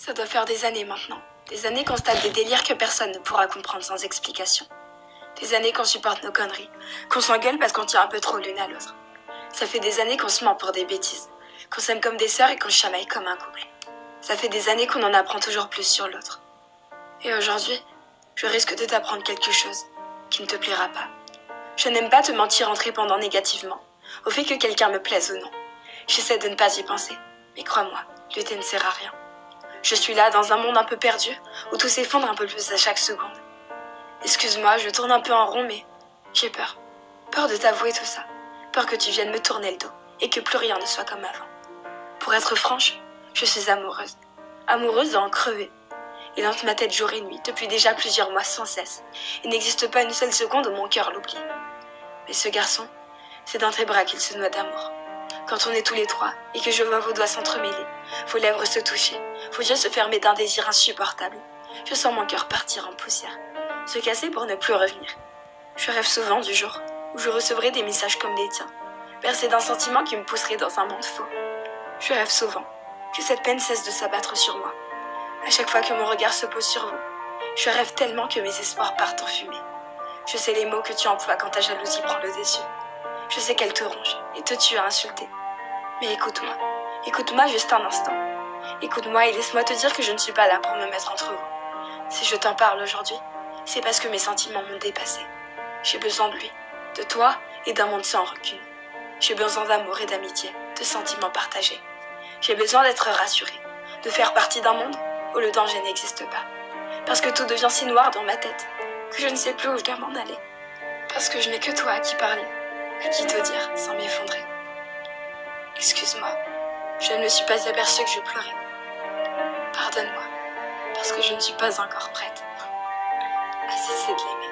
Ça doit faire des années maintenant. Des années qu'on se tape des délires que personne ne pourra comprendre sans explication. Des années qu'on supporte nos conneries, qu'on s'engueule parce qu'on tient un peu trop l'une à l'autre. Ça fait des années qu'on se ment pour des bêtises, qu'on s'aime comme des sœurs et qu'on se chamaille comme un couple. Ça fait des années qu'on en apprend toujours plus sur l'autre. Et aujourd'hui, je risque de t'apprendre quelque chose qui ne te plaira pas. Je n'aime pas te mentir en te répondant négativement au fait que quelqu'un me plaise ou non. J'essaie de ne pas y penser, mais crois-moi, lutter ne sert à rien. Je suis là dans un monde un peu perdu, où tout s'effondre un peu plus à chaque seconde. Excuse-moi, je tourne un peu en rond, mais j'ai peur. Peur de t'avouer tout ça. Peur que tu viennes me tourner le dos, et que plus rien ne soit comme avant. Pour être franche, je suis amoureuse. Amoureuse d'en crever. Il hante ma tête jour et nuit, depuis déjà plusieurs mois sans cesse. Il n'existe pas une seule seconde où mon cœur l'oublie. Mais ce garçon, c'est dans tes bras qu'il se noie d'amour. Quand on est tous les trois, et que je vois vos doigts s'entremêler, vos lèvres se toucher, vos yeux se fermer d'un désir insupportable, je sens mon cœur partir en poussière, se casser pour ne plus revenir. Je rêve souvent du jour où je recevrai des messages comme les tiens, bercés d'un sentiment qui me pousserait dans un monde faux. Je rêve souvent que cette peine cesse de s'abattre sur moi. À chaque fois que mon regard se pose sur vous, je rêve tellement que mes espoirs partent en fumée. Je sais les mots que tu emploies quand ta jalousie prend le dessus. Je sais qu'elle te ronge et te tue à insulter. Mais écoute-moi. Écoute-moi juste un instant. Écoute-moi et laisse-moi te dire que je ne suis pas là pour me mettre entre vous. Si je t'en parle aujourd'hui, c'est parce que mes sentiments m'ont dépassé. J'ai besoin de lui, de toi et d'un monde sans rancune. J'ai besoin d'amour et d'amitié, de sentiments partagés. J'ai besoin d'être rassurée, de faire partie d'un monde où le danger n'existe pas. Parce que tout devient si noir dans ma tête que je ne sais plus où je dois m'en aller. Parce que je n'ai que toi à qui parler, à qui te dire sans m'effondrer. Excuse-moi, je ne me suis pas aperçue que je pleurais. Pardonne-moi, parce que je ne suis pas encore prête à cesser de l'aimer.